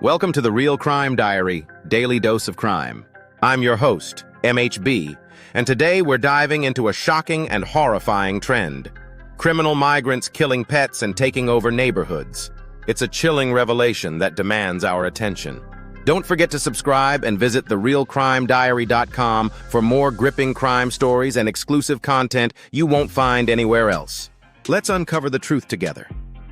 Welcome to the Real Crime Diary, Daily Dose of Crime. I'm your host, MHB, and today we're diving into a shocking and horrifying trend. Criminal migrants killing pets and taking over neighborhoods. It's a chilling revelation that demands our attention. Don't forget to subscribe and visit therealcrimediary.com for more gripping crime stories and exclusive content you won't find anywhere else. Let's uncover the truth together.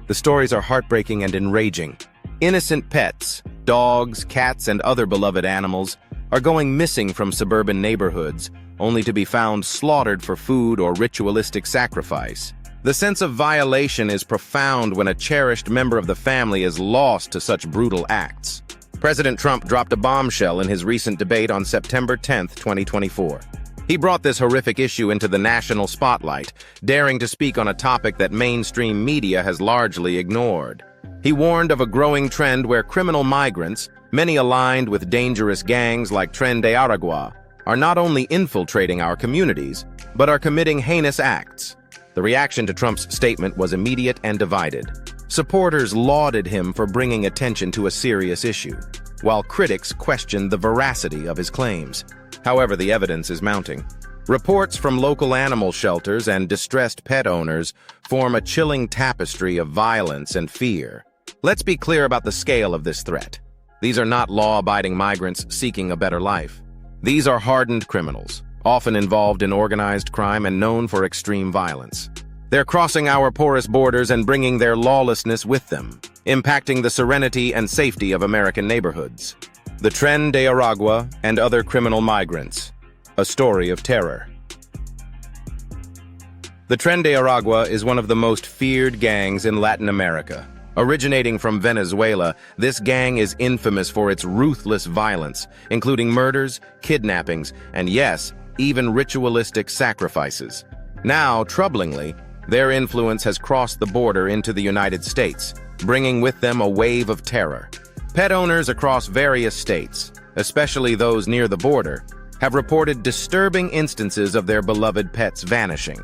The stories are heartbreaking and enraging. Innocent pets, dogs, cats, and other beloved animals are going missing from suburban neighborhoods, only to be found slaughtered for food or ritualistic sacrifice. The sense of violation is profound when a cherished member of the family is lost to such brutal acts. President Trump dropped a bombshell in his recent debate on September 10, 2024. He brought this horrific issue into the national spotlight, daring to speak on a topic that mainstream media has largely ignored. He warned of a growing trend where criminal migrants, many aligned with dangerous gangs like Tren de Aragua, are not only infiltrating our communities, but are committing heinous acts. The reaction to Trump's statement was immediate and divided. Supporters lauded him for bringing attention to a serious issue, while critics questioned the veracity of his claims. However, the evidence is mounting. Reports from local animal shelters and distressed pet owners form a chilling tapestry of violence and fear. Let's be clear about the scale of this threat. These are not law-abiding migrants seeking a better life. These are hardened criminals, often involved in organized crime and known for extreme violence. They're crossing our porous borders and bringing their lawlessness with them, impacting the serenity and safety of American neighborhoods. The Tren de Aragua and other criminal migrants. A story of terror. The Tren de Aragua is one of the most feared gangs in Latin America. Originating from Venezuela, this gang is infamous for its ruthless violence, including murders, kidnappings, and yes, even ritualistic sacrifices. Now, troublingly, their influence has crossed the border into the United States, bringing with them a wave of terror. Pet owners across various states, especially those near the border, have reported disturbing instances of their beloved pets vanishing,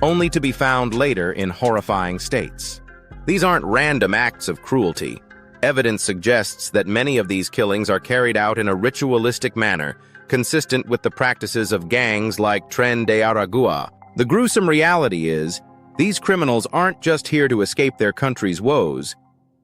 only to be found later in horrifying states. These aren't random acts of cruelty. Evidence suggests that many of these killings are carried out in a ritualistic manner, consistent with the practices of gangs like Tren de Aragua. The gruesome reality is, these criminals aren't just here to escape their country's woes.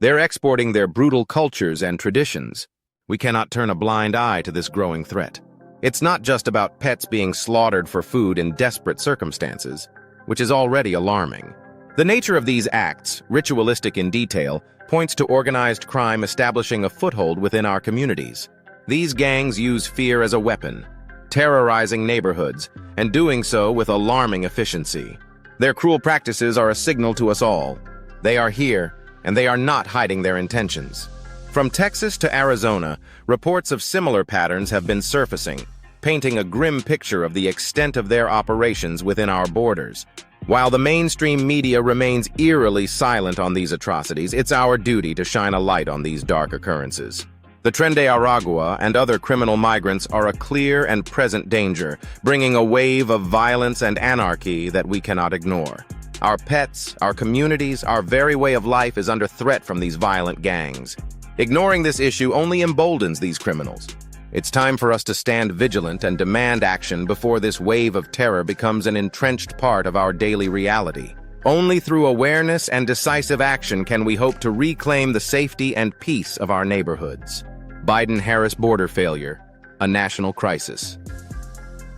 They're exporting their brutal cultures and traditions. We cannot turn a blind eye to this growing threat. It's not just about pets being slaughtered for food in desperate circumstances, which is already alarming. The nature of these acts, ritualistic in detail, points to organized crime establishing a foothold within our communities. These gangs use fear as a weapon, terrorizing neighborhoods, and doing so with alarming efficiency. Their cruel practices are a signal to us all. They are here, and they are not hiding their intentions. From Texas to Arizona, reports of similar patterns have been surfacing, painting a grim picture of the extent of their operations within our borders. While the mainstream media remains eerily silent on these atrocities, it's our duty to shine a light on these dark occurrences. The Tren de Aragua and other criminal migrants are a clear and present danger, bringing a wave of violence and anarchy that we cannot ignore. Our pets, our communities, our very way of life is under threat from these violent gangs. Ignoring this issue only emboldens these criminals. It's time for us to stand vigilant and demand action before this wave of terror becomes an entrenched part of our daily reality. Only through awareness and decisive action can we hope to reclaim the safety and peace of our neighborhoods. Biden-Harris border failure, a national crisis.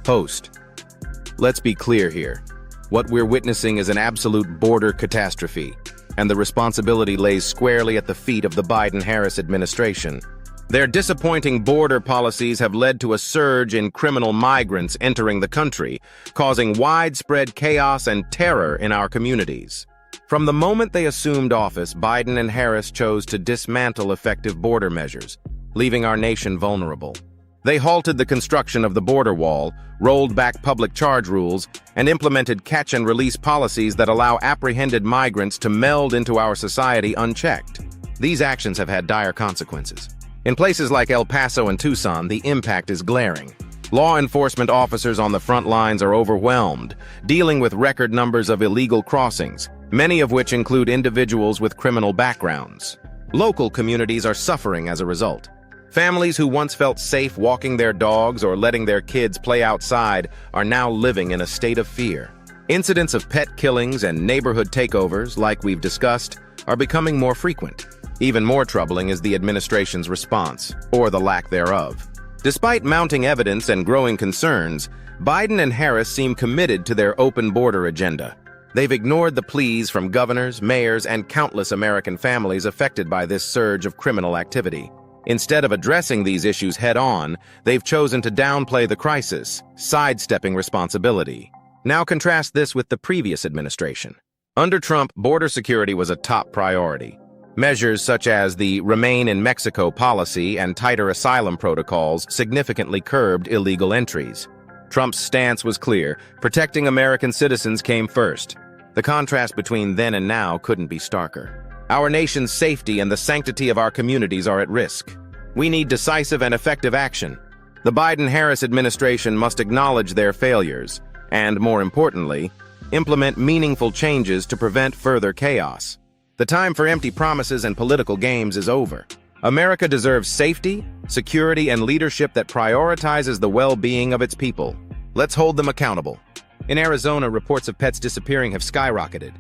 Host. Let's be clear here. What we're witnessing is an absolute border catastrophe, and the responsibility lays squarely at the feet of the Biden-Harris administration. Their disappointing border policies have led to a surge in criminal migrants entering the country, causing widespread chaos and terror in our communities. From the moment they assumed office, Biden and Harris chose to dismantle effective border measures, leaving our nation vulnerable. They halted the construction of the border wall, rolled back public charge rules, and implemented catch-and-release policies that allow apprehended migrants to meld into our society unchecked. These actions have had dire consequences. In places like El Paso and Tucson, the impact is glaring. Law enforcement officers on the front lines are overwhelmed, dealing with record numbers of illegal crossings, many of which include individuals with criminal backgrounds. Local communities are suffering as a result. Families who once felt safe walking their dogs or letting their kids play outside are now living in a state of fear. Incidents of pet killings and neighborhood takeovers, like we've discussed, are becoming more frequent. Even more troubling is the administration's response, or the lack thereof. Despite mounting evidence and growing concerns, Biden and Harris seem committed to their open border agenda. They've ignored the pleas from governors, mayors, and countless American families affected by this surge of criminal activity. Instead of addressing these issues head-on, they've chosen to downplay the crisis, sidestepping responsibility. Now contrast this with the previous administration. Under Trump, border security was a top priority. Measures such as the Remain in Mexico policy and tighter asylum protocols significantly curbed illegal entries. Trump's stance was clear: protecting American citizens came first. The contrast between then and now couldn't be starker. Our nation's safety and the sanctity of our communities are at risk. We need decisive and effective action. The Biden-Harris administration must acknowledge their failures and, more importantly, implement meaningful changes to prevent further chaos. The time for empty promises and political games is over. America deserves safety, security, and leadership that prioritizes the well-being of its people. Let's hold them accountable. In Arizona, reports of pets disappearing have skyrocketed.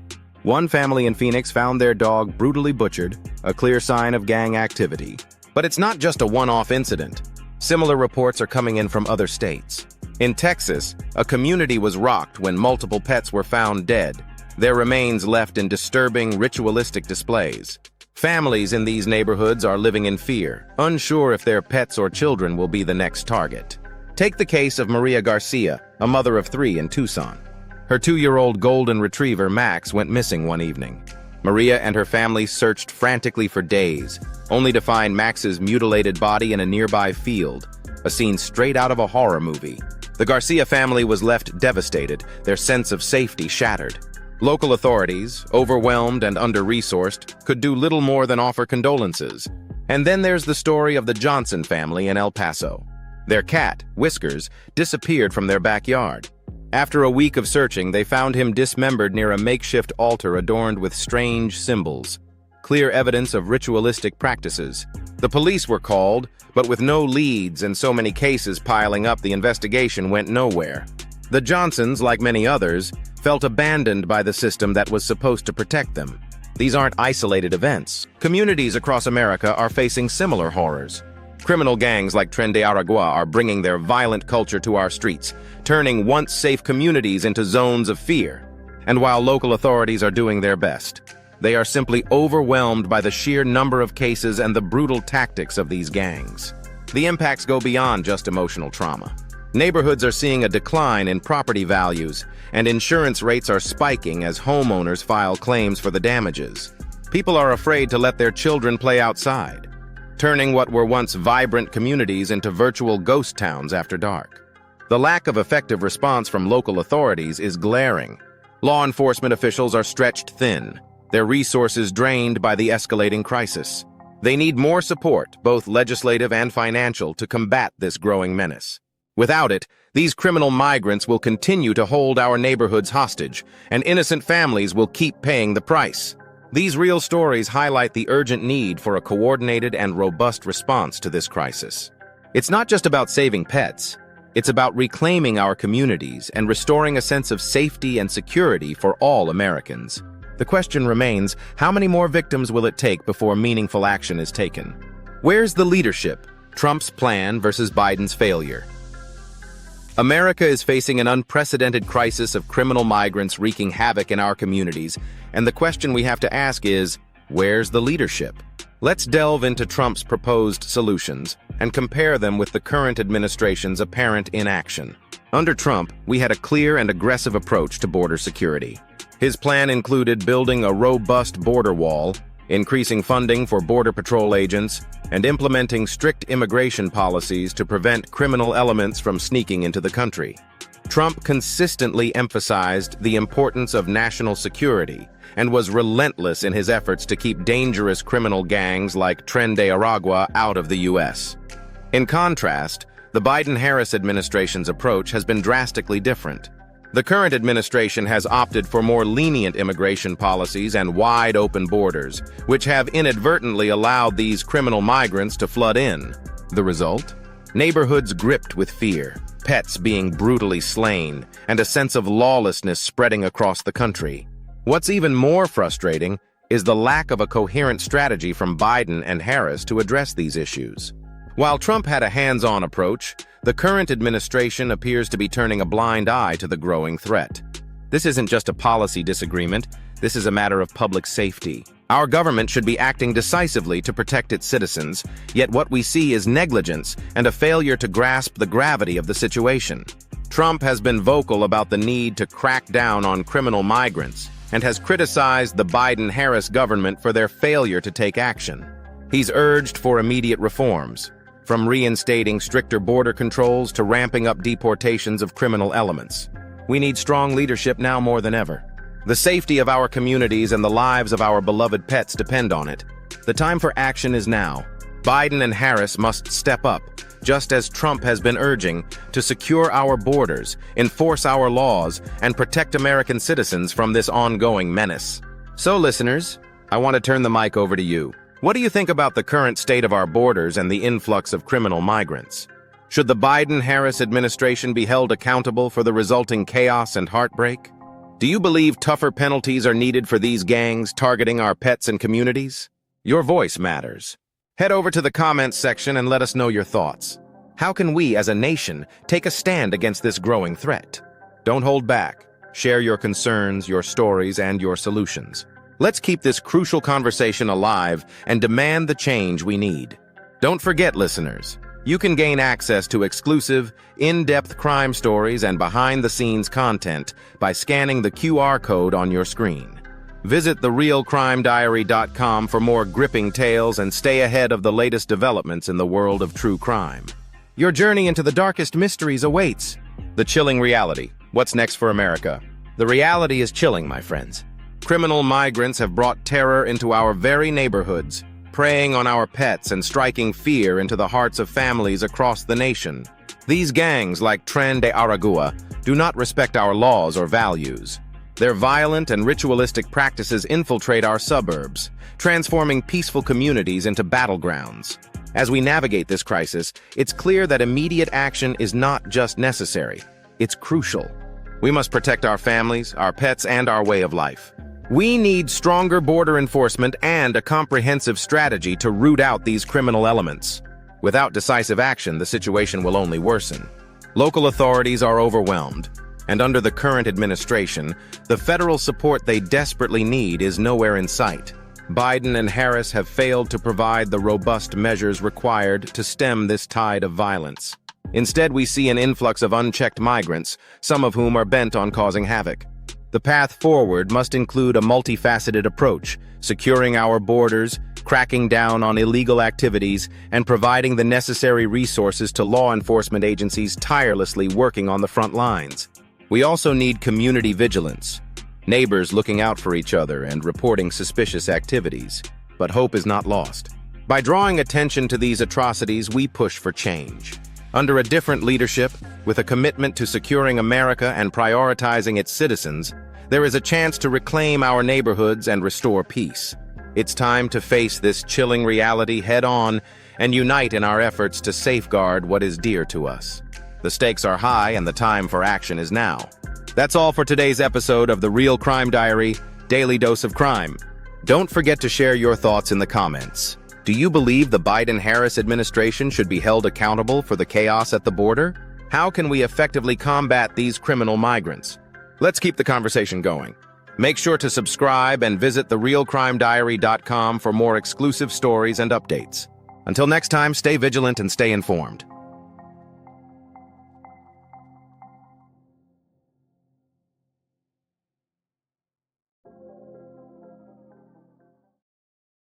One family in Phoenix found their dog brutally butchered, a clear sign of gang activity. But it's not just a one-off incident. Similar reports are coming in from other states. In Texas, a community was rocked when multiple pets were found dead, their remains left in disturbing ritualistic displays. Families in these neighborhoods are living in fear, unsure if their pets or children will be the next target. Take the case of Maria Garcia, a mother of 3 in Tucson. Her 2-year-old golden retriever, Max, went missing one evening. Maria and her family searched frantically for days, only to find Max's mutilated body in a nearby field, a scene straight out of a horror movie. The Garcia family was left devastated, their sense of safety shattered. Local authorities, overwhelmed and under-resourced, could do little more than offer condolences. And then there's the story of the Johnson family in El Paso. Their cat, Whiskers, disappeared from their backyard. After a week of searching, they found him dismembered near a makeshift altar adorned with strange symbols, clear evidence of ritualistic practices. The police were called, but with no leads and so many cases piling up, the investigation went nowhere. The Johnsons, like many others, felt abandoned by the system that was supposed to protect them. These aren't isolated events. Communities across America are facing similar horrors. Criminal gangs like Tren de Aragua are bringing their violent culture to our streets, turning once safe communities into zones of fear. And while local authorities are doing their best, they are simply overwhelmed by the sheer number of cases and the brutal tactics of these gangs. The impacts go beyond just emotional trauma. Neighborhoods are seeing a decline in property values, and insurance rates are spiking as homeowners file claims for the damages. People are afraid to let their children play outside, turning what were once vibrant communities into virtual ghost towns after dark. The lack of effective response from local authorities is glaring. Law enforcement officials are stretched thin, their resources drained by the escalating crisis. They need more support, both legislative and financial, to combat this growing menace. Without it, these criminal migrants will continue to hold our neighborhoods hostage, and innocent families will keep paying the price. These real stories highlight the urgent need for a coordinated and robust response to this crisis. It's not just about saving pets. It's about reclaiming our communities and restoring a sense of safety and security for all Americans. The question remains, how many more victims will it take before meaningful action is taken? Where's the leadership? Trump's plan versus Biden's failure. America is facing an unprecedented crisis of criminal migrants wreaking havoc in our communities, and the question we have to ask is, where's the leadership? Let's delve into Trump's proposed solutions and compare them with the current administration's apparent inaction. Under Trump, we had a clear and aggressive approach to border security. His plan included building a robust border wall, increasing funding for Border Patrol agents, and implementing strict immigration policies to prevent criminal elements from sneaking into the country. Trump consistently emphasized the importance of national security and was relentless in his efforts to keep dangerous criminal gangs like Tren de Aragua out of the U.S. In contrast, the Biden-Harris administration's approach has been drastically different. The current administration has opted for more lenient immigration policies and wide-open borders, which have inadvertently allowed these criminal migrants to flood in. The result? Neighborhoods gripped with fear, pets being brutally slain, and a sense of lawlessness spreading across the country. What's even more frustrating is the lack of a coherent strategy from Biden and Harris to address these issues. While Trump had a hands-on approach, the current administration appears to be turning a blind eye to the growing threat. This isn't just a policy disagreement, this is a matter of public safety. Our government should be acting decisively to protect its citizens, yet what we see is negligence and a failure to grasp the gravity of the situation. Trump has been vocal about the need to crack down on criminal migrants and has criticized the Biden-Harris government for their failure to take action. He's urged for immediate reforms, from reinstating stricter border controls to ramping up deportations of criminal elements. We need strong leadership now more than ever. The safety of our communities and the lives of our beloved pets depend on it. The time for action is now. Biden and Harris must step up, just as Trump has been urging, to secure our borders, enforce our laws, and protect American citizens from this ongoing menace. So, listeners, I want to turn the mic over to you. What do you think about the current state of our borders and the influx of criminal migrants? Should the Biden-Harris administration be held accountable for the resulting chaos and heartbreak? Do you believe tougher penalties are needed for these gangs targeting our pets and communities? Your voice matters. Head over to the comments section and let us know your thoughts. How can we, as a nation, take a stand against this growing threat? Don't hold back. Share your concerns, your stories, and your solutions. Let's keep this crucial conversation alive and demand the change we need. Don't forget, listeners, you can gain access to exclusive, in-depth crime stories and behind-the-scenes content by scanning the QR code on your screen. Visit therealcrimediary.com for more gripping tales and stay ahead of the latest developments in the world of true crime. Your journey into the darkest mysteries awaits. The chilling reality. What's next for America? The reality is chilling, my friends. Criminal migrants have brought terror into our very neighborhoods, preying on our pets and striking fear into the hearts of families across the nation. These gangs, like Tren de Aragua, do not respect our laws or values. Their violent and ritualistic practices infiltrate our suburbs, transforming peaceful communities into battlegrounds. As we navigate this crisis, it's clear that immediate action is not just necessary, it's crucial. We must protect our families, our pets, and our way of life. We need stronger border enforcement and a comprehensive strategy to root out these criminal elements. Without decisive action, the situation will only worsen. Local authorities are overwhelmed, and under the current administration, the federal support they desperately need is nowhere in sight. Biden and Harris have failed to provide the robust measures required to stem this tide of violence. Instead, we see an influx of unchecked migrants, some of whom are bent on causing havoc. The path forward must include a multifaceted approach, securing our borders, cracking down on illegal activities, and providing the necessary resources to law enforcement agencies tirelessly working on the front lines. We also need community vigilance, neighbors looking out for each other and reporting suspicious activities. But hope is not lost. By drawing attention to these atrocities, we push for change. Under a different leadership, with a commitment to securing America and prioritizing its citizens, there is a chance to reclaim our neighborhoods and restore peace. It's time to face this chilling reality head-on and unite in our efforts to safeguard what is dear to us. The stakes are high and the time for action is now. That's all for today's episode of The Real Crime Diary, Daily Dose of Crime. Don't forget to share your thoughts in the comments. Do you believe the Biden-Harris administration should be held accountable for the chaos at the border? How can we effectively combat these criminal migrants? Let's keep the conversation going. Make sure to subscribe and visit therealcrimediary.com for more exclusive stories and updates. Until next time, stay vigilant and stay informed.